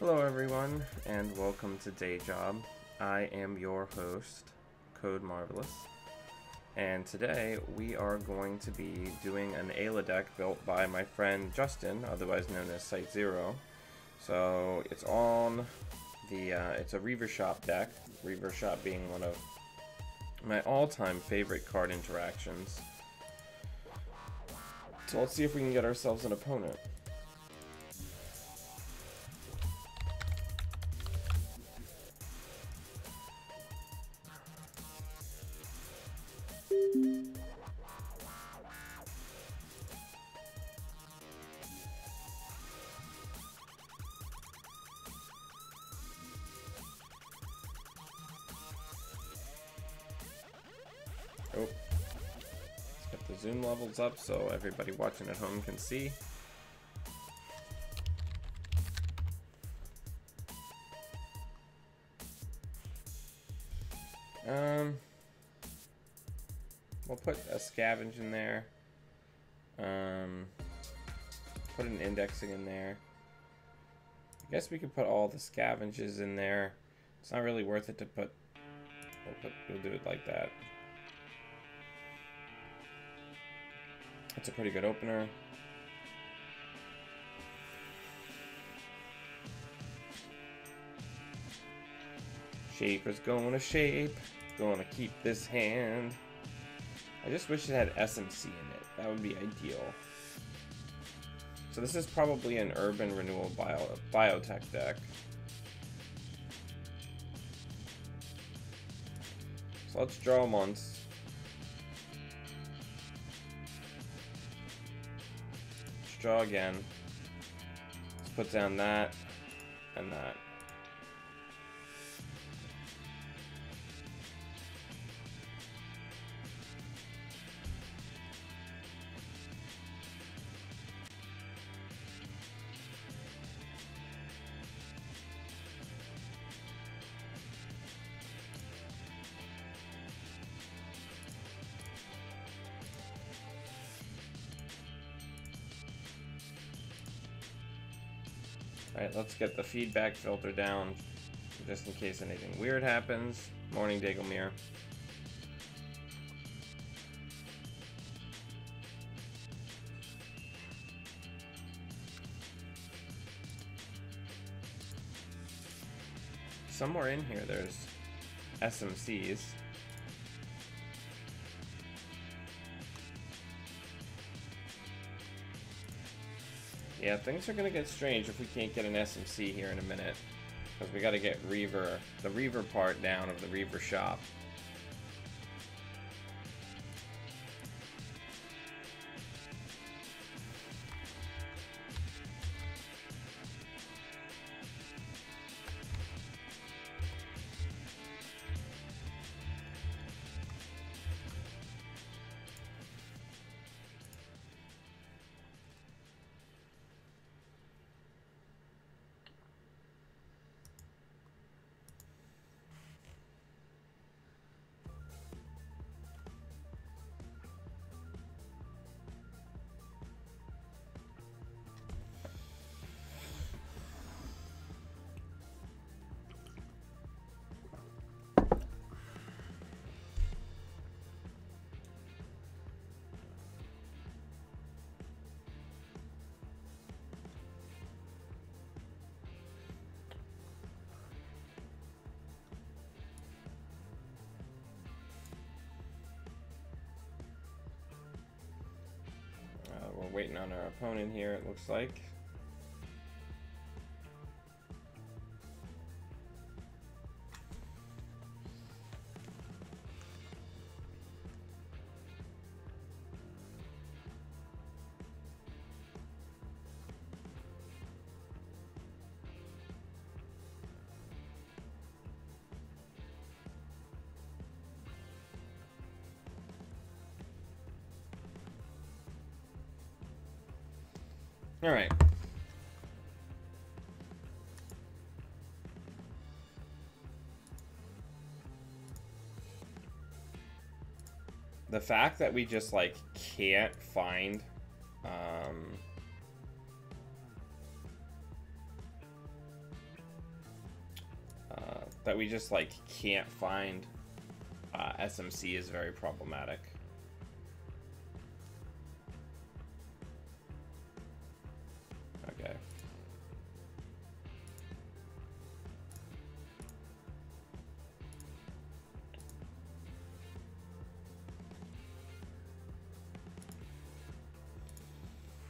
Hello everyone, and welcome to Day Job. I am your host, Code Marvelous, and today we are going to be doing an Ayla deck built by my friend Justin, otherwise known as Site Zero. So it's on the it's a Reavershop deck. Reavershop being one of my all-time favorite card interactions. So let's see if we can get ourselves an opponent. Oh, let's get the zoom levels up so everybody watching at home can see. We'll put a scavenge in there. Put an indexing in there. I guess we could put all the scavenges in there. It's not really worth it to put. We'll do it like that. That's a pretty good opener. Shaper's going to shape. Gonna keep this hand. I just wish it had SMC in it. That would be ideal. So this is probably an urban renewal biotech deck. So let's draw once. Let's draw again. Let's put down that and that. Alright, let's get the feedback filter down, just in case anything weird happens. Morning, Dagelmir. Somewhere in here there's SMCs. Yeah, things are gonna get strange if we can't get an SMC here in a minute. Because we gotta get the Reaver part down of the Reavershop. We're waiting on our opponent here, it looks like. All right. The fact that we just like can't find that we just like can't find SMC is very problematic. Okay.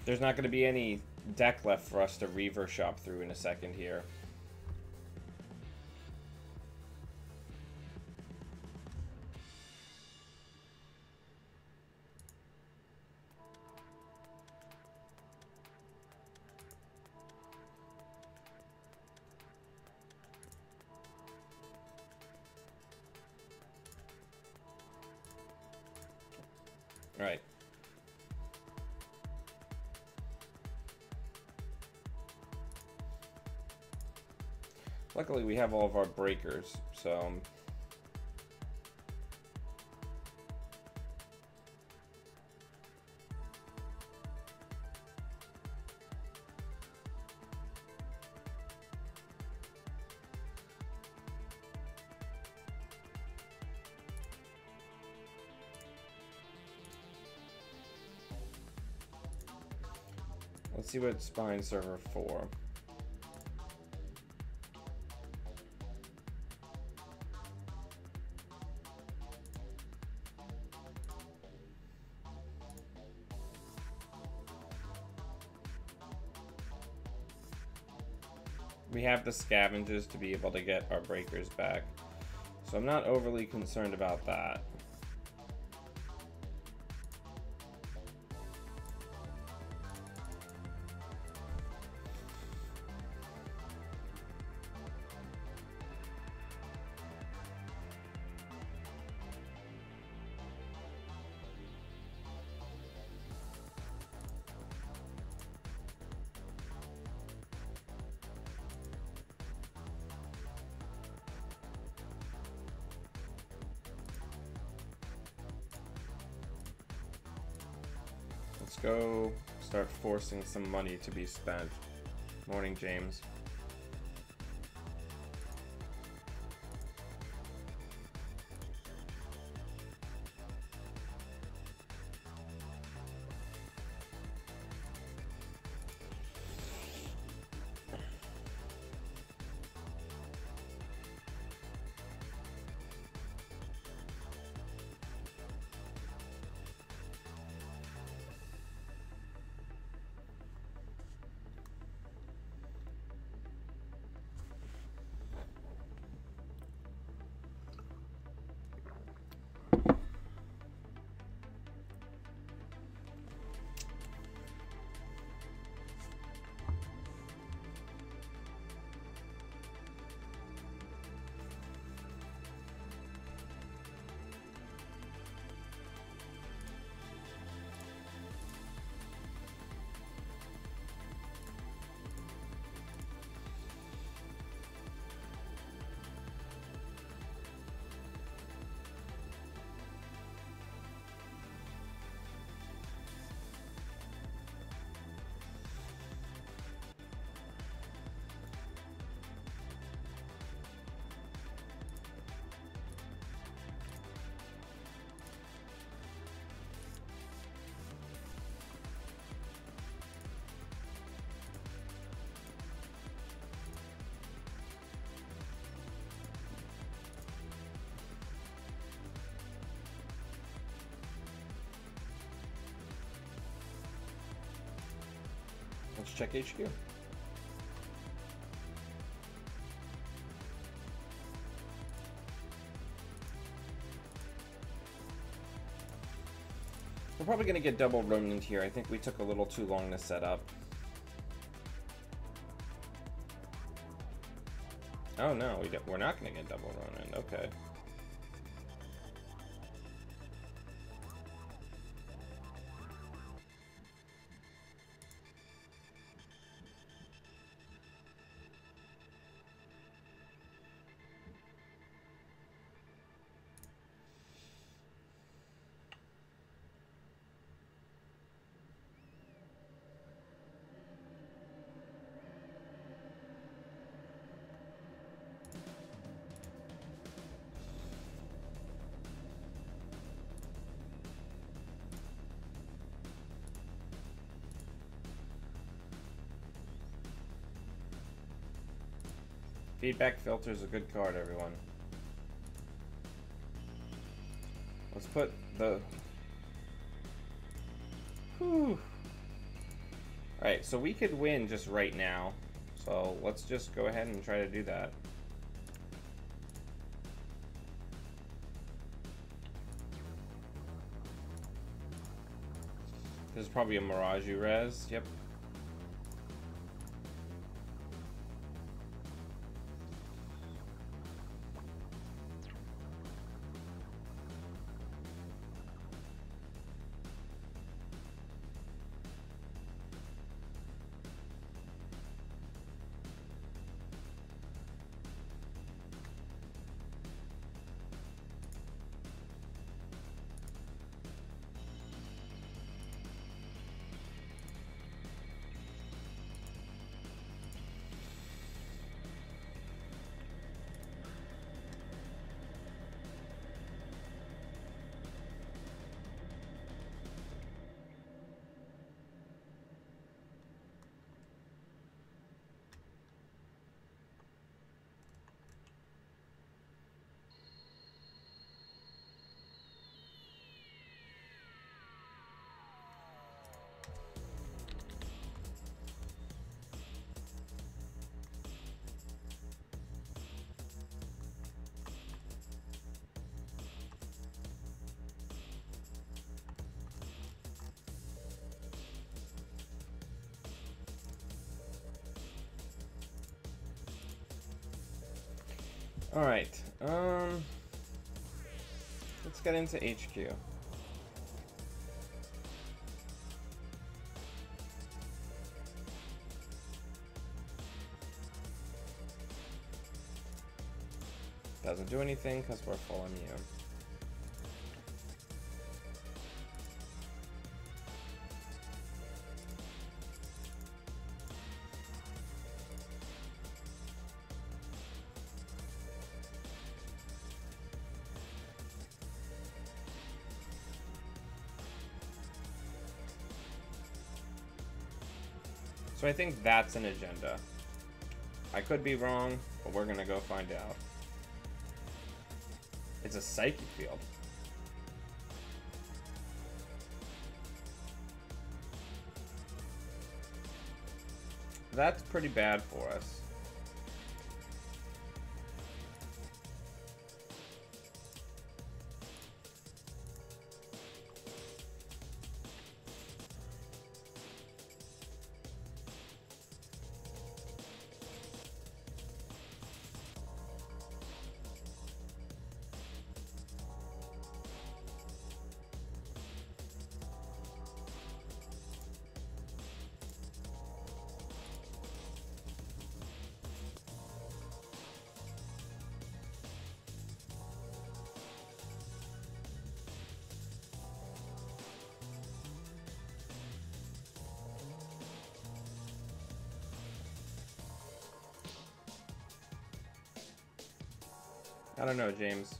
There's not going to be any deck left for us to Reavershop through in a second here. Right. Luckily, we have all of our breakers, so... Let's see what's behind server 4. We have the scavengers to be able to get our breakers back, so I'm not overly concerned about that. Let's go start forcing some money to be spent. Morning, James. Let's check HQ. We're probably going to get double Remnant here. I think we took a little too long to set up. Oh no, we're not going to get double Remnant. Okay. Feedback Filter is a good card, everyone. Let's put the... Whew. Alright, so we could win just right now. So let's just go ahead and try to do that. There's probably a Mirage res. Yep. Alright, let's get into HQ. Doesn't do anything because we're full immune. So I think that's an agenda. I could be wrong, but we're gonna go find out. It's a psychic field. That's pretty bad for us. I don't know, James.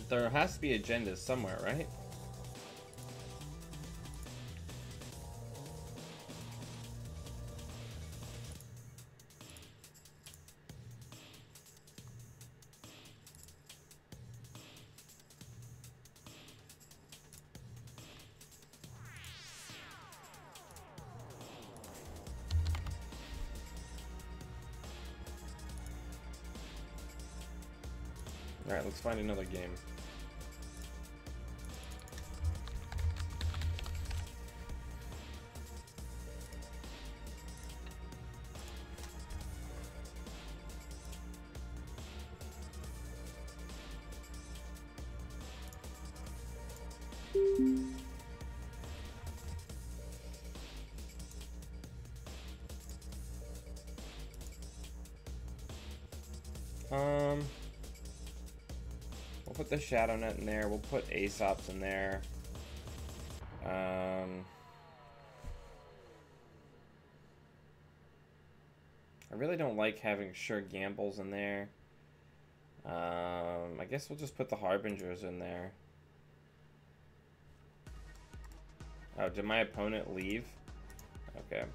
There has to be agendas somewhere, right? Alright, let's find another game. We'll put the Shadow Net in there. We'll put Aesop's in there. I really don't like having Sure Gambles in there. I guess we'll just put the Harbingers in there. Oh, did my opponent leave? Okay.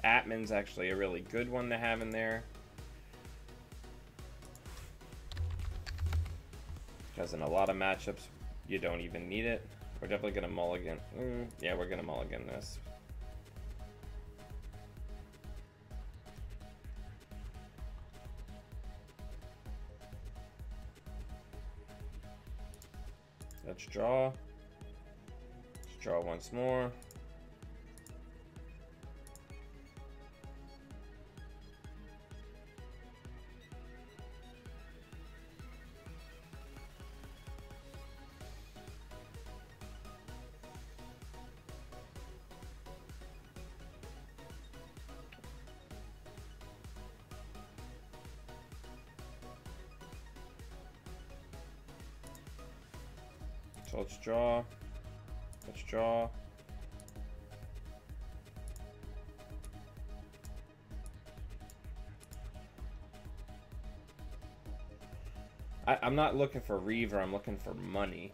Atman's actually a really good one to have in there. Because in a lot of matchups, you don't even need it. We're definitely going to mulligan. Yeah, we're going to mulligan this. Let's draw. Let's draw once more. So let's draw. Let's draw. I'm not looking for Reaver, I'm looking for money.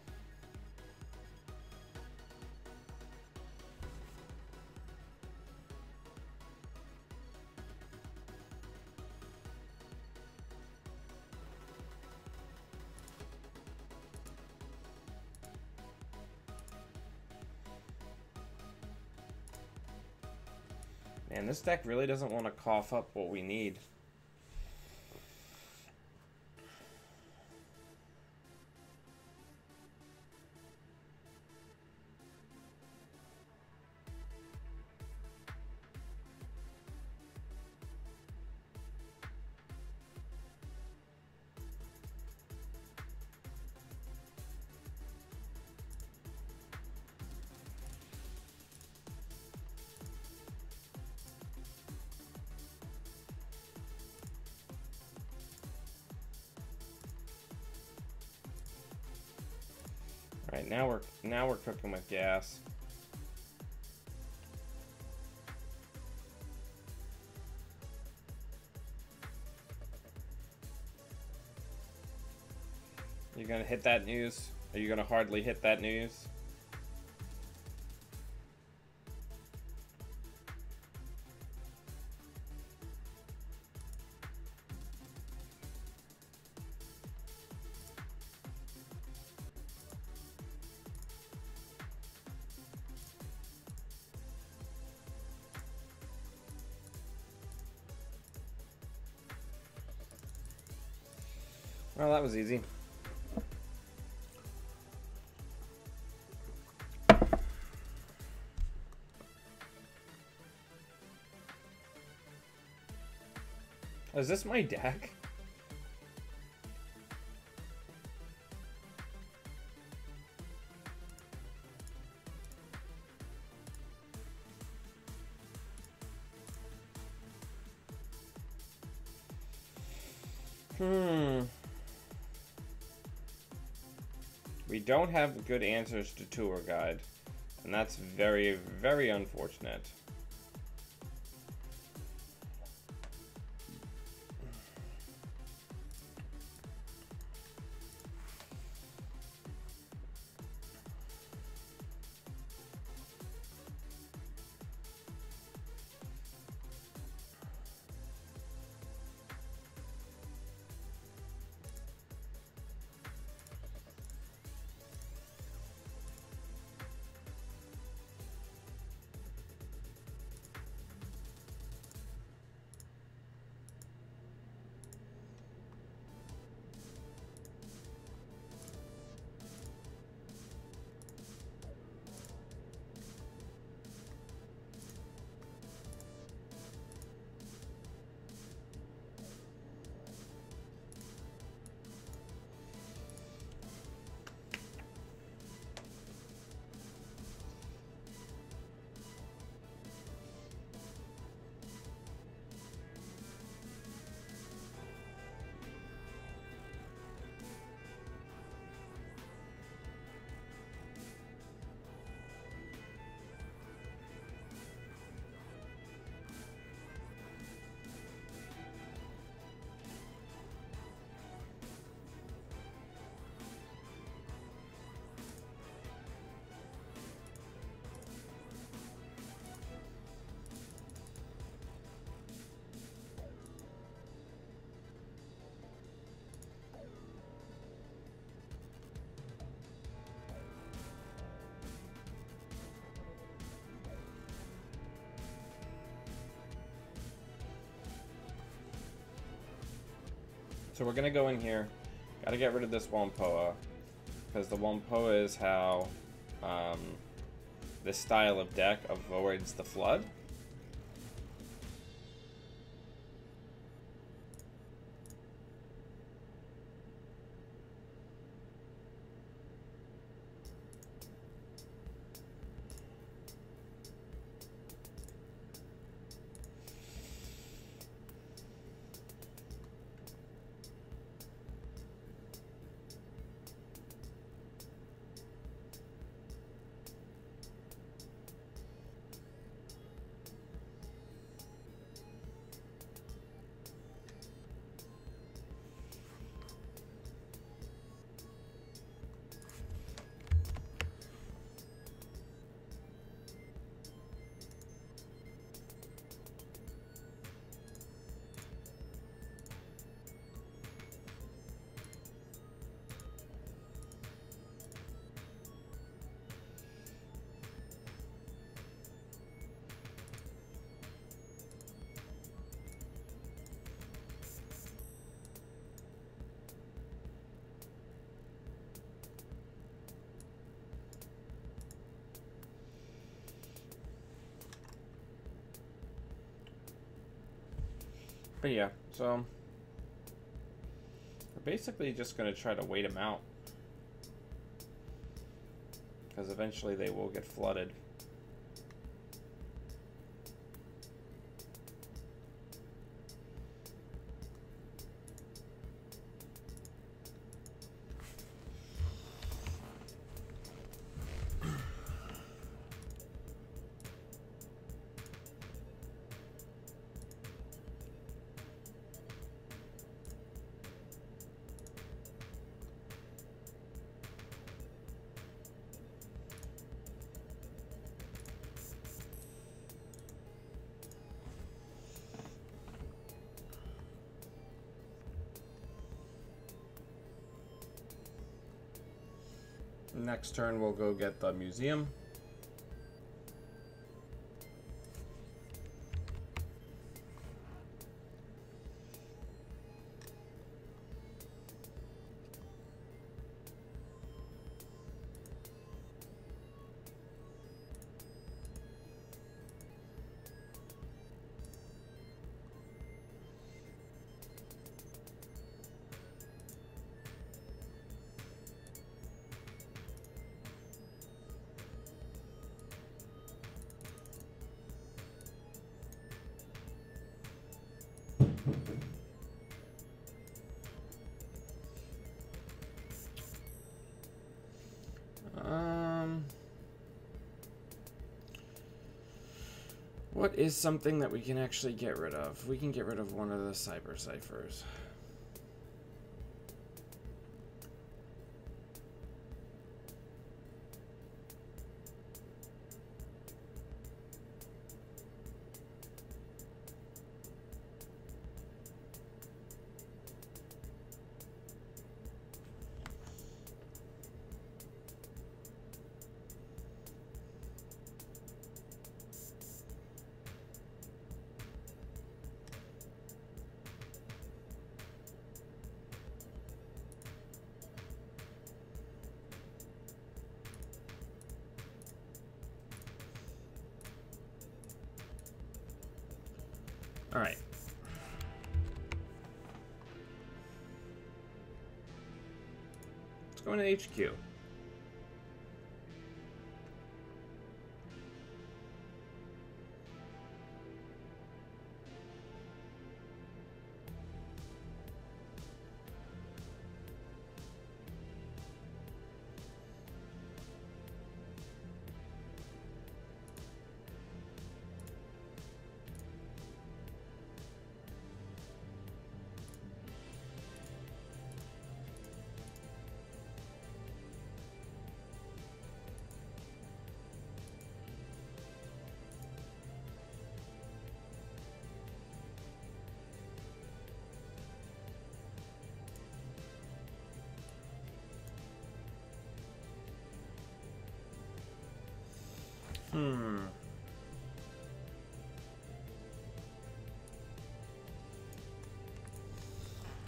Man, this deck really doesn't want to cough up what we need. Right, now we're cooking with gas. You gonna hit that news? Are you gonna hardly hit that news? Well, that was easy. Is this my deck? We don't have good answers to tour guide, and that's very, very unfortunate. So we're gonna go in here. Gotta get rid of this Wampoa, because the Wampoa is how this style of deck avoids the flood. But yeah, so we're basically just going to try to wait them out, because eventually they will get flooded. Next turn we'll go get the museum. What is something that we can actually get rid of? We can get rid of one of the cyber ciphers. All right. Let's go into HQ.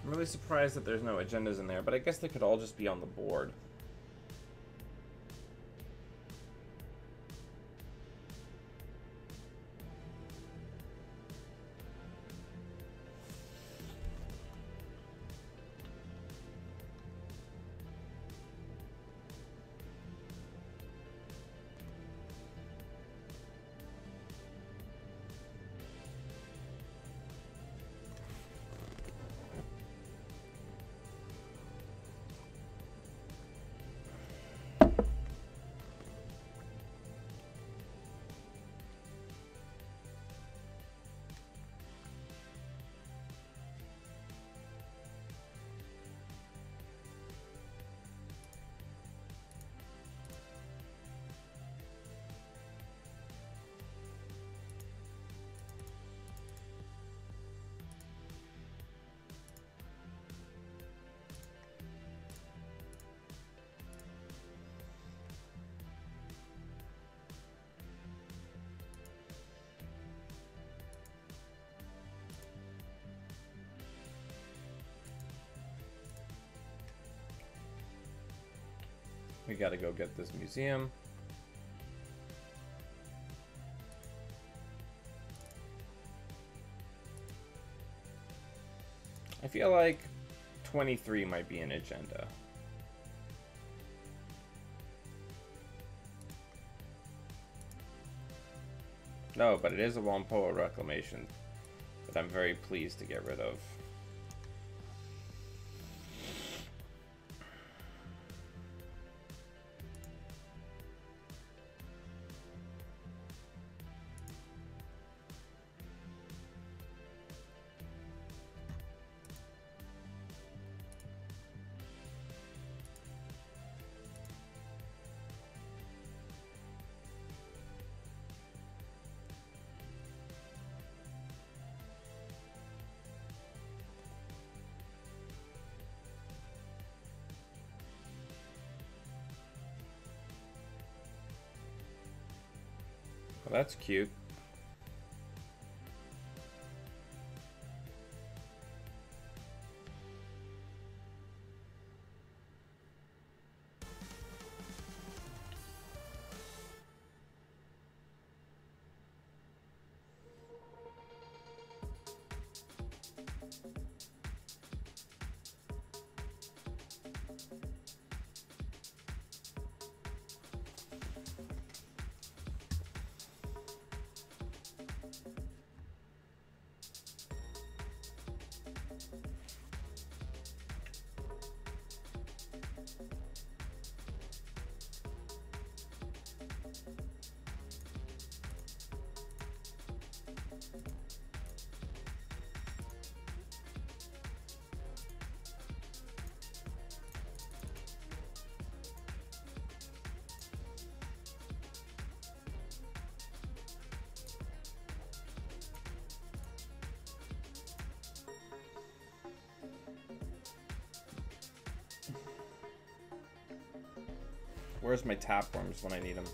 I'm really surprised that there's no agendas in there, but I guess they could all just be on the board. We gotta go get this museum. I feel like 23 might be an agenda. No, but it is a Wampoa reclamation that I'm very pleased to get rid of. Well, that's cute. Where's my tapeworms when I need them?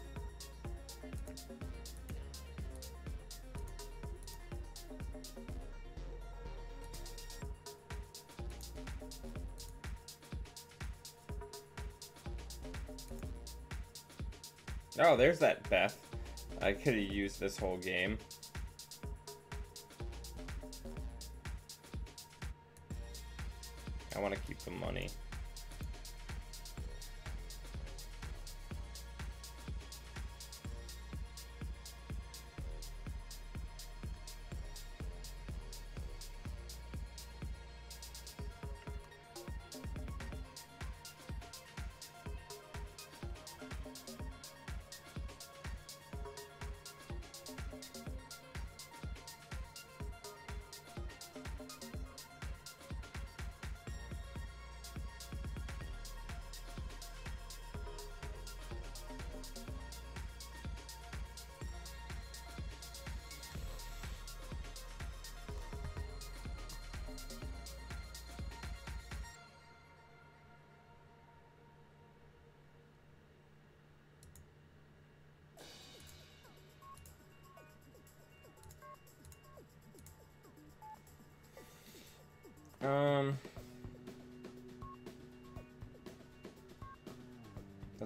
Oh, there's that Beth. I could have used this whole game. I want to keep the money.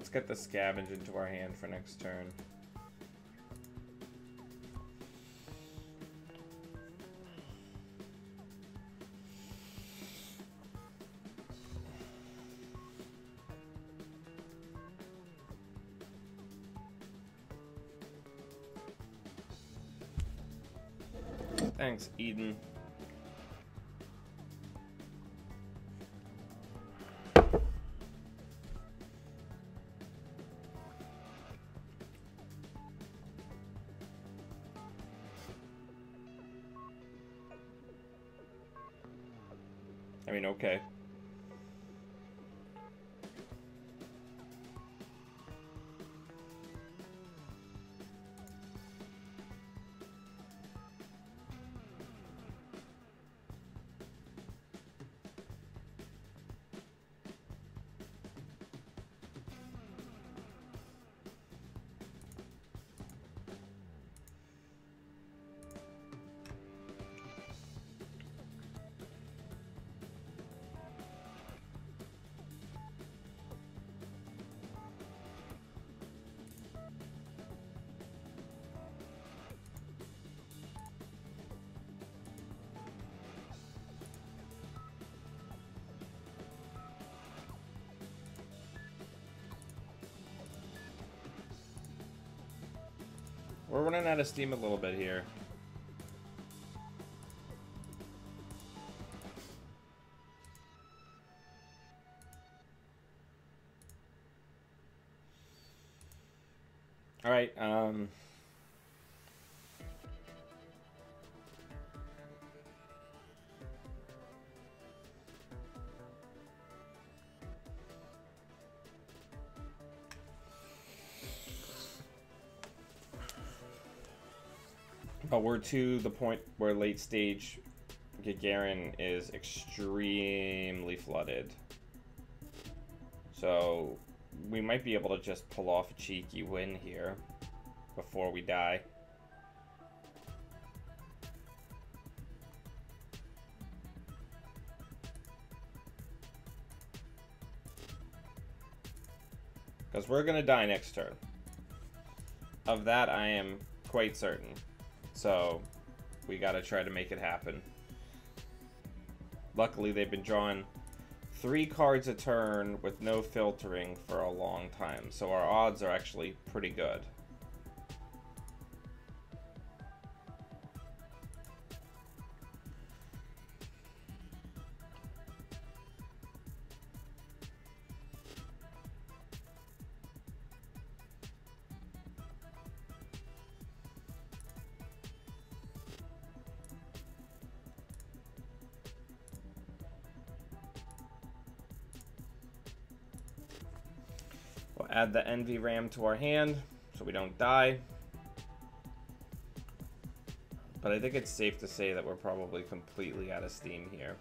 Let's get the scavenge into our hand for next turn. Thanks, Eden. I mean, okay. We're running out of steam a little bit here. All right, but we're to the point where late stage Gagarin is extremely flooded. So we might be able to just pull off a cheeky win here before we die. Because we're going to die next turn. Of that, I am quite certain. So we got to try to make it happen. Luckily, they've been drawing 3 cards a turn with no filtering for a long time. So our odds are actually pretty good. We'll add the Envy Ram to our hand so we don't die. But I think it's safe to say that we're probably completely out of steam here.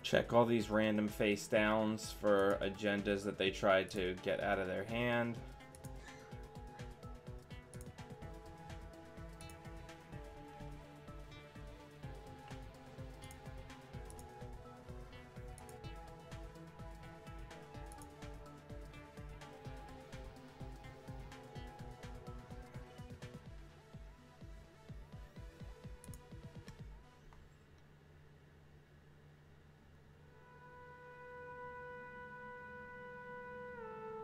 Check all these random face downs for agendas that they tried to get out of their hand.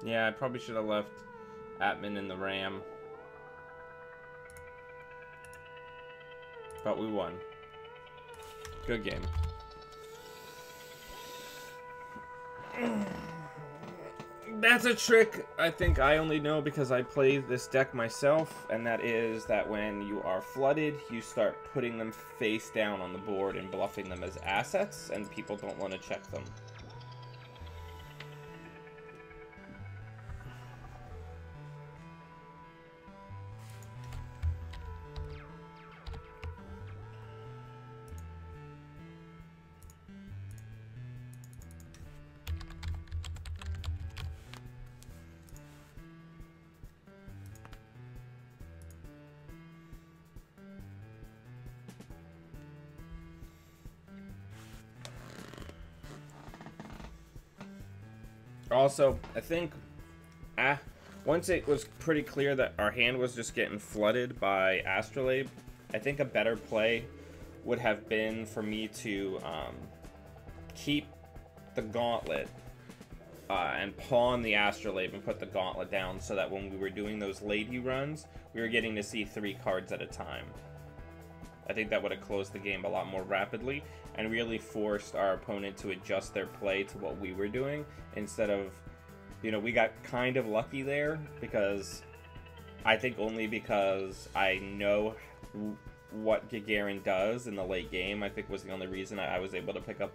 Yeah, I probably should have left Atman in the Ram. But we won. Good game. That's a trick I think I only know because I play this deck myself, and that is that when you are flooded, you start putting them face down on the board and bluffing them as assets, and people don't want to check them. Also, I think once it was pretty clear that our hand was just getting flooded by Astrolabe, I think a better play would have been for me to keep the gauntlet and pawn the Astrolabe and put the gauntlet down so that when we were doing those lady runs, we were getting to see 3 cards at a time. I think that would have closed the game a lot more rapidly and really forced our opponent to adjust their play to what we were doing instead of, you know, we got kind of lucky there because I think only because I know what Gagarin does in the late game, I think was the only reason I was able to pick up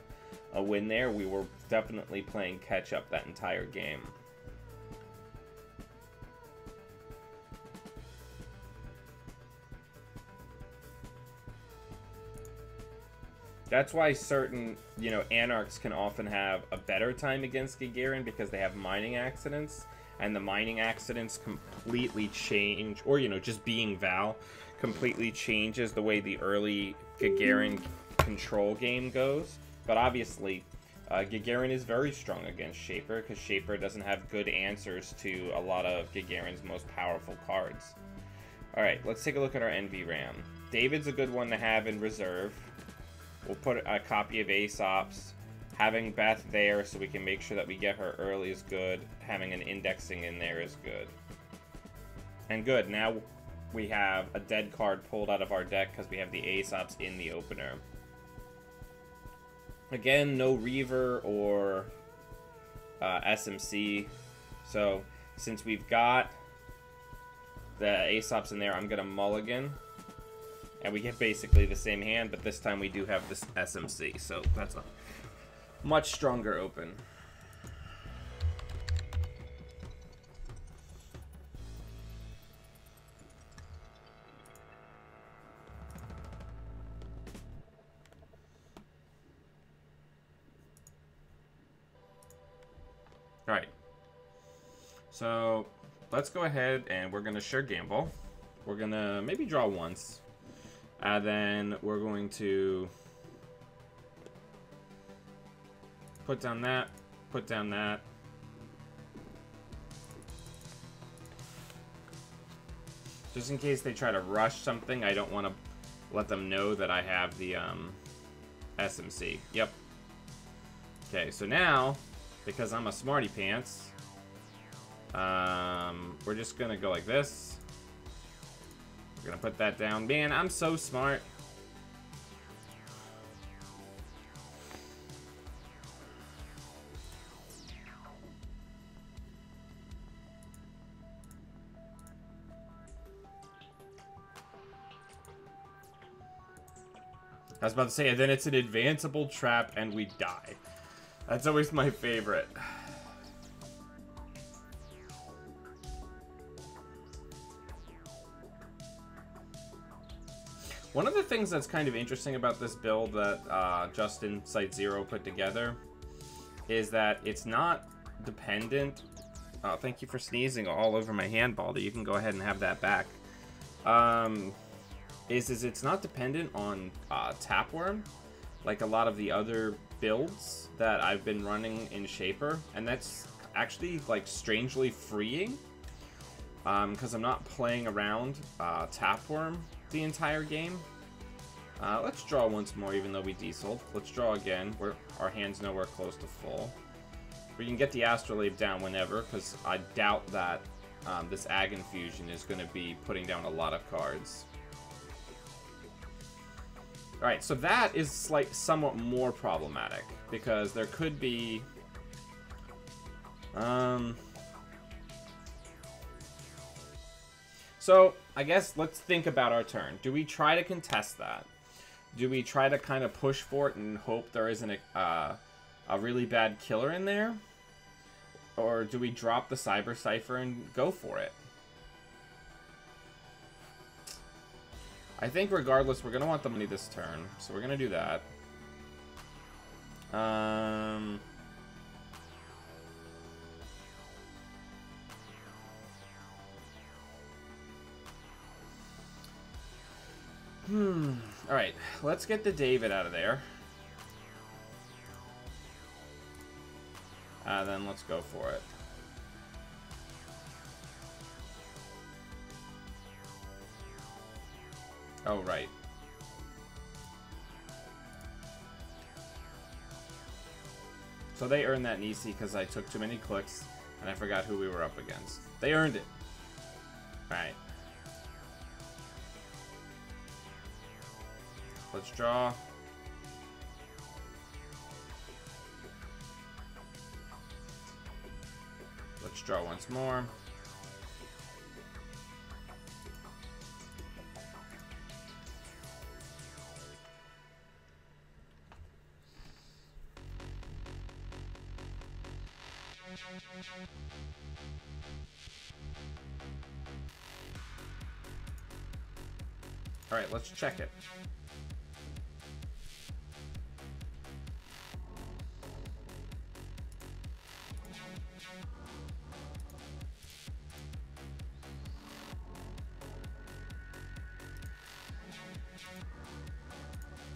a win there. We were definitely playing catch up that entire game. That's why certain, you know, Anarchs can often have a better time against Gagarin because they have mining accidents, and the mining accidents completely change, or, you know, just being Val completely changes the way the early Gagarin control game goes. But obviously, Gagarin is very strong against Shaper because Shaper doesn't have good answers to a lot of Gagarin's most powerful cards. Alright, let's take a look at our NV RAM. David's a good one to have in reserve. We'll put a copy of Aesop's. Having Beth there so we can make sure that we get her early is good. Having an indexing in there is good. And good, now we have a dead card pulled out of our deck because we have the Aesop's in the opener. Again, no Reaver or SMC. So, since we've got the Aesop's in there, I'm going to mulligan. And we get basically the same hand, but this time we do have this SMC, so that's a much stronger open. Alright. So, let's go ahead and we're going to sure gamble. We're going to maybe draw once. And then we're going to put down that, put down that. Just in case they try to rush something, I don't want to let them know that I have the SMC. Yep. Okay, so now, because I'm a smarty pants, we're just going to go like this. We're gonna put that down. Man, I'm so smart. I was about to say, and then it's an advanceable trap and we die. That's always my favorite. One of the things that's kind of interesting about this build that Justin Site Zero put together is that it's not dependent. Oh, thank you for sneezing all over my handball. You can go ahead and have that back. It's not dependent on Tapworm like a lot of the other builds that I've been running in Shaper, and that's actually like strangely freeing because I'm not playing around Tapworm the entire game. Let's draw once more even though we desold. Let's draw again. Our hand's nowhere close to full. We can get the Astrolabe down whenever because I doubt that this Ag Infusion is going to be putting down a lot of cards. Alright, so that is somewhat more problematic because there could be So, I guess let's think about our turn. Do we try to contest that? Do we try to kind of push for it and hope there isn't a really bad killer in there? Or do we drop the Cyber Cipher and go for it? I think regardless, we're going to want the money this turn. So we're going to do that. Alright, let's get the David out of there. Then let's go for it. Oh, right. So they earned that Nisi because I took too many clicks and I forgot who we were up against. They earned it. Alright. Let's draw. Let's draw once more. All right, let's check it.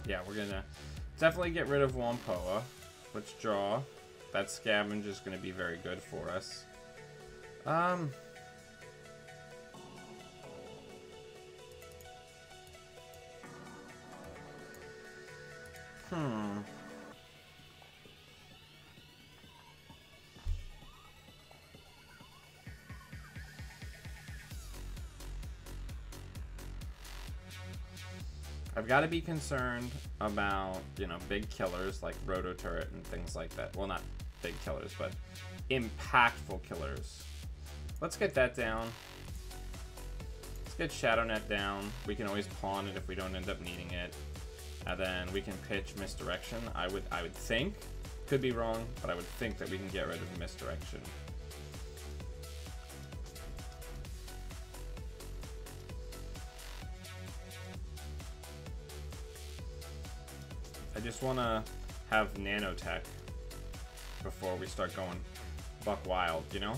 Yeah, we're gonna definitely get rid of Wampoa. Let's draw. That scavenge is gonna be very good for us. I've got to be concerned about, you know, big killers like Roto Turret and things like that. Well, not big killers, but impactful killers. Let's get that down. Let's get Shadow Net down. We can always pawn it if we don't end up needing it. And then we can pitch Misdirection. I would think, could be wrong, but I would think that we can get rid of Misdirection. I just want to have nanotech before we start going buck wild, you know?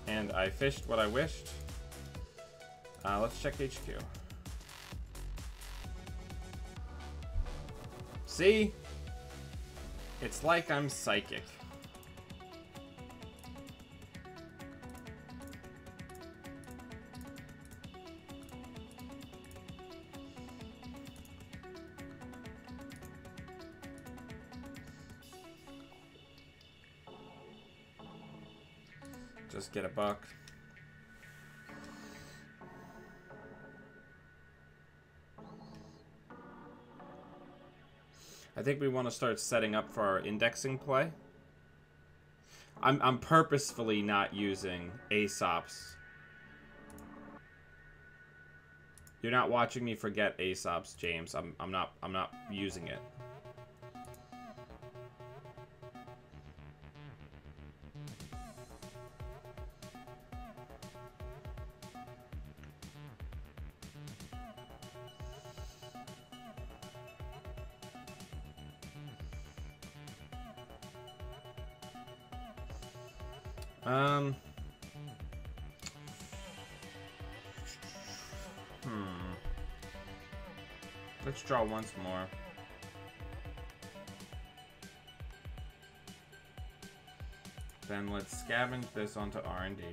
And I fished what I wished. Let's check HQ. See? It's like I'm psychic. Just get a buck. I think we want to start setting up for our indexing play. I'm purposefully not using Aesop's. You're not watching me forget Aesop's, James. I'm not using it. Let's draw once more. Then let's scavenge this onto R&D.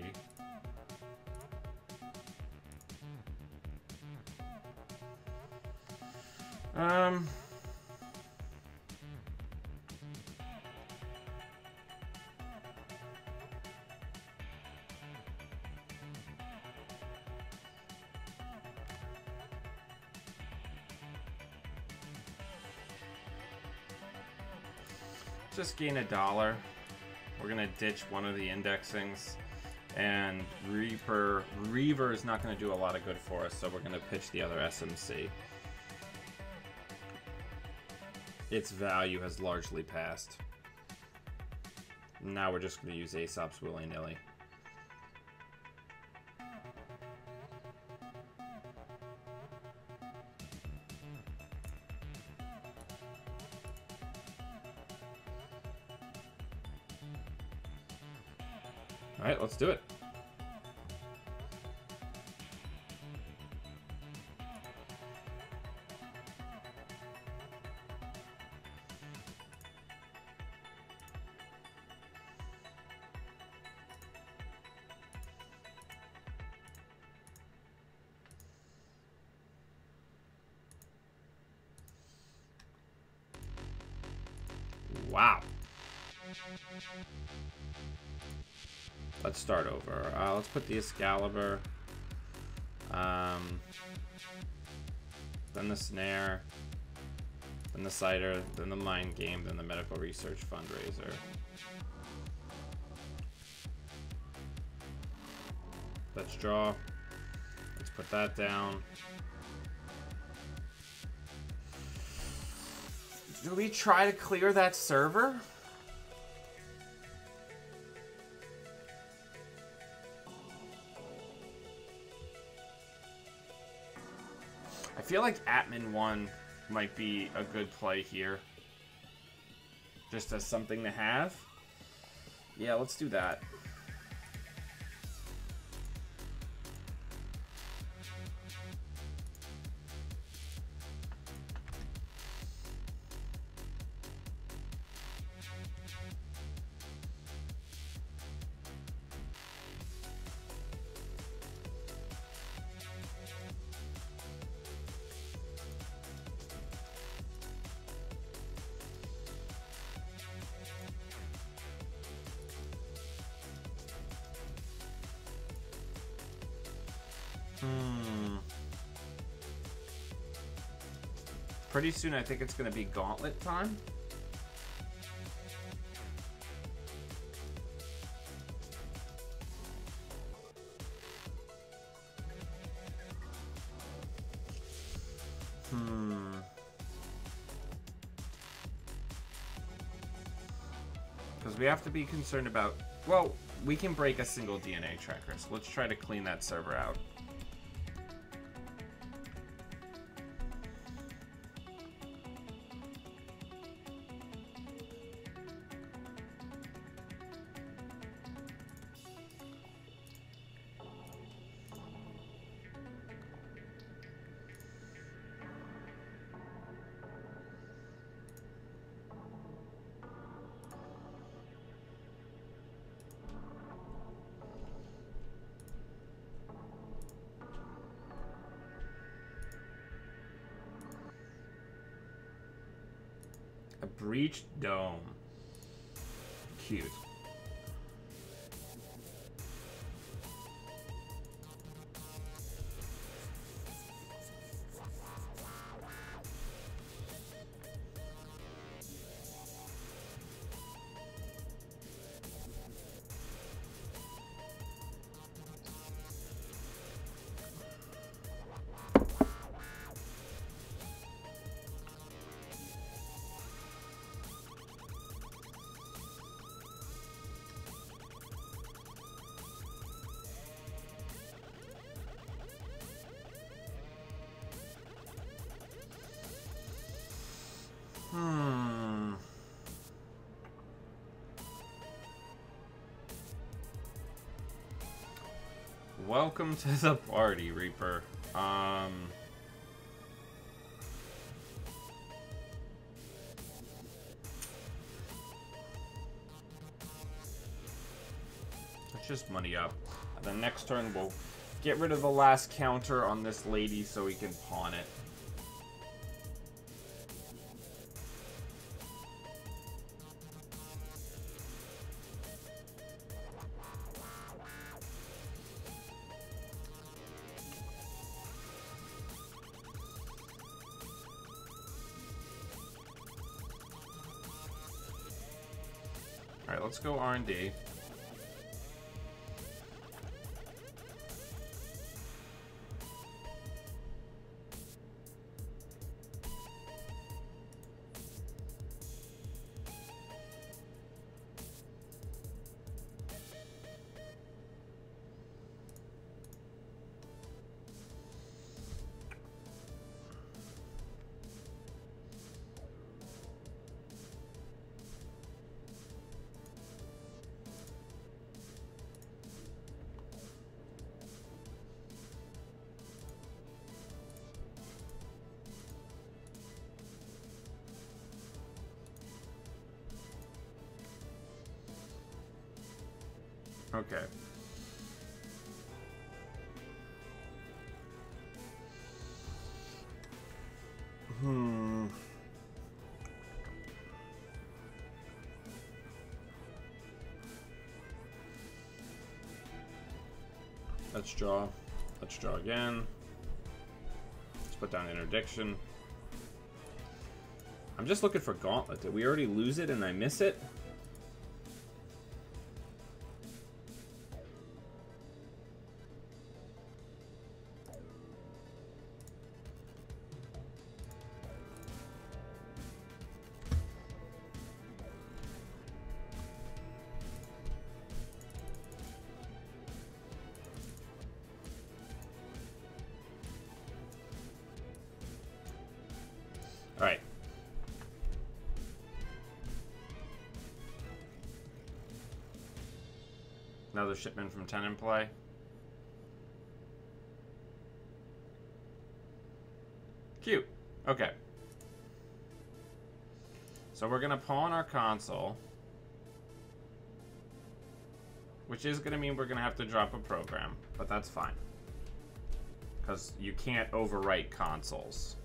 just gain $1. We're gonna ditch one of the indexings, and Reaver is not gonna do a lot of good for us, so we're gonna pitch the other SMC. Its value has largely passed. Now we're just gonna use Aesop's willy-nilly. Alright, let's do it. Wow. Let's start over. Let's put the Excalibur. Then the Snare. Then the Cider. Then the Mind Game. Then the Medical Research Fundraiser. Let's draw. Let's put that down. Do we try to clear that server? I feel like Atman 1 might be a good play here. Just as something to have. Yeah, let's do that. Pretty soon, I think it's going to be Gauntlet time. Because we have to be concerned about... Well, we can break a single DNA tracker, so let's try to clean that server out. A breached dome. Cute. Welcome to the party, Reaper. Let's just money up. And then next turn we'll get rid of the last counter on this lady so we can pawn it. Alright, let's go R&D. Okay. Let's draw. Let's draw again. Let's put down interdiction. I'm just looking for Gauntlet. Did we already lose it and I miss it? All right. Another shipment from 10 in play. Cute. Okay. So we're going to pawn our console, which is going to mean we're going to have to drop a program, but that's fine. Because you can't overwrite consoles.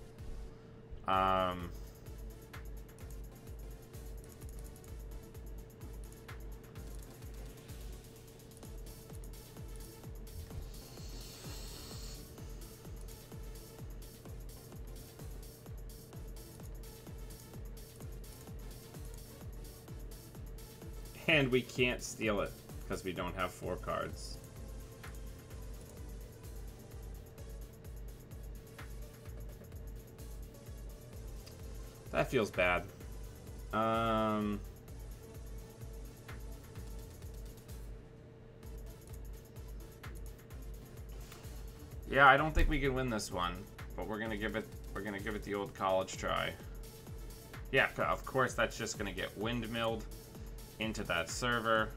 And we can't steal it because we don't have 4 cards. That feels bad. Yeah, I don't think we can win this one, but we're gonna give it the old college try. Yeah, of course that's just gonna get windmilled into that server.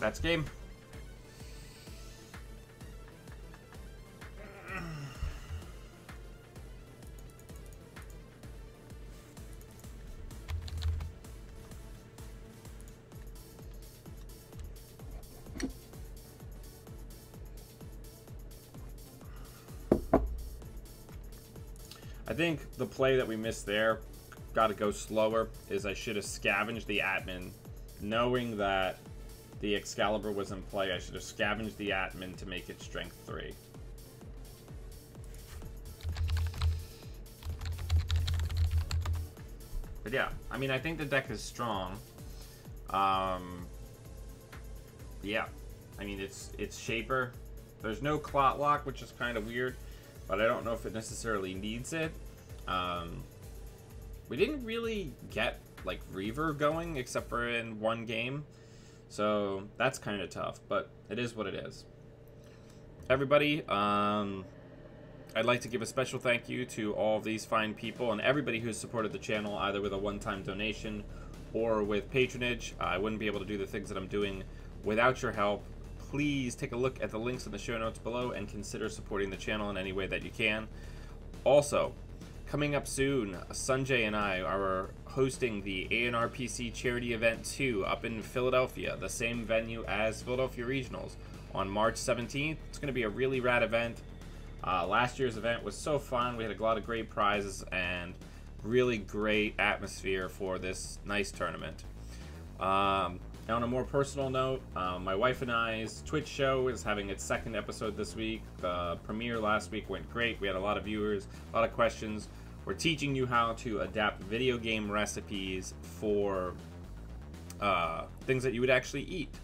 That's game. I think the play that we missed there, got to go slower, is I should have scavenged the admin. Knowing that the Excalibur was in play, I should have scavenged the admin to make it strength 3. But yeah, I mean, I think the deck is strong. Yeah, I mean, it's Shaper. There's no Clot Lock, which is kind of weird, but I don't know if it necessarily needs it. We didn't really get, like, Reaver going, except for in one game. So that's kind of tough, but it is what it is. Everybody, I'd like to give a special thank you to all of these fine people and everybody who's supported the channel, either with a one-time donation or with patronage. I wouldn't be able to do the things that I'm doing without your help. Please take a look at the links in the show notes below and consider supporting the channel in any way that you can. Also, coming up soon, Sanjay and I are hosting the ANRPC Charity Event 2 up in Philadelphia, the same venue as Philadelphia Regionals, on March 17th. It's going to be a really rad event. Last year's event was so fun. We had a lot of great prizes and really great atmosphere for this nice tournament. On a more personal note, my wife and I's Twitch show is having its second episode this week. The premiere last week went great. We had a lot of viewers, a lot of questions. We're teaching you how to adapt video game recipes for things that you would actually eat.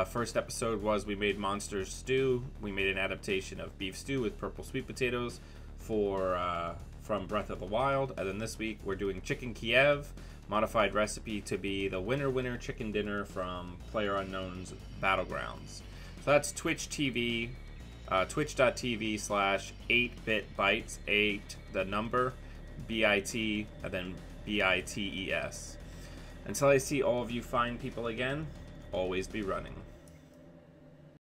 First episode was we made monster stew. We made an adaptation of beef stew with purple sweet potatoes from Breath of the Wild. And then this week we're doing chicken Kiev, modified recipe to be the winner chicken dinner from PlayerUnknown's Battlegrounds. So that's Twitch TV, twitch.tv/8bitbytes, 8 the number, BIT, and then BITES. Until I see all of you fine people again, always be running.